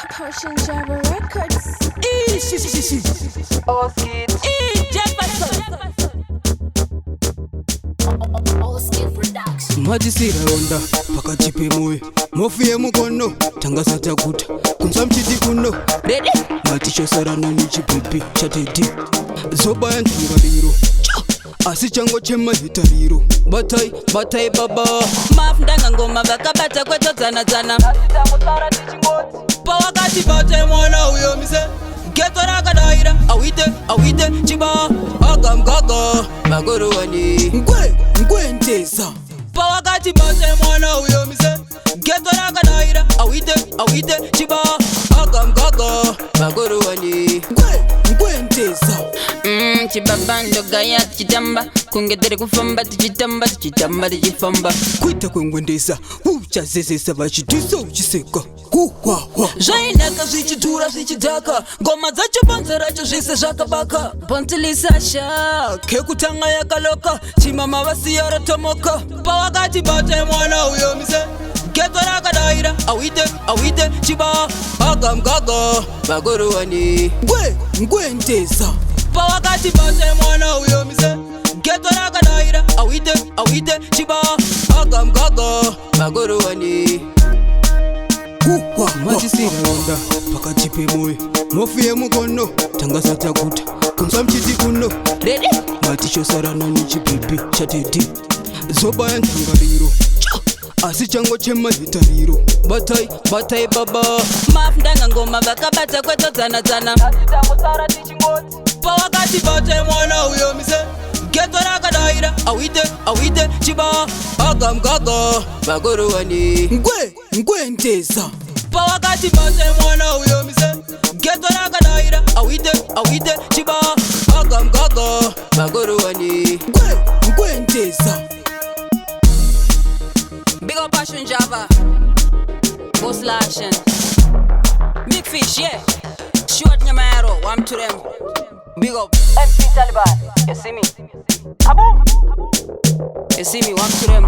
Passion Java Records. Oskid. Jefferson. Oskid Production. Majisira onda pakati pemoyo mofiye mukono tangasa takuta kunza mchiti kuno Ready? matishosarana nichipepi chateti zobaya ntungaliro asi chango chemahitariro batai baba Mafundanga ngoma vakabata kwetodzana-dzana pawakati bate mwana uyo mise geto rakadaira awite chiba agamgaga magorowani ngwentesa pawakati bate mwana uyo mise geto rakadaira awite chiba agamgaga magorowani ngwentesa chibabando gaya tichitamba kungedere kufamba tichitamba kwita kwengwendesa uchazezesa vachitusa uchiseka kuhwahwa zvainaka zvichidhura zvichidhaka ngoma dzacho panza racho zvise zvakabaka pontilisasha kekutanga yakaloka chimama vasiya rotomoka pawakati bate mwana uyo mise geto rakadaira awite chiba agamgaga magorowani ngwentesa pawakati bate mwana uyo mise geto rakadaira awite chiba agamgaga magorowani majisira onda pakati pemoyo mofiye mukono tangasa takuta kunza mchiti kuno Ready? matishosarana nichipepi chateti zobaya ntungaliro asi chango chemahitariro batai baba Mafundanga ngoma vakabata kwetodzana-dzana pawakati bate mwana uyo mise geto rakadaira awite chiba agamgaga magorowani ngwentesa pawakati bate mwana uyo mise geto rakadaira awite chiba agamgaga magorowani ngwentesa Big up Passion Java Boss Lashin Big Fish, yeah Short Nyamaro, one to them Big up MC Taliban, you see me? Kaboom! You see me, one to them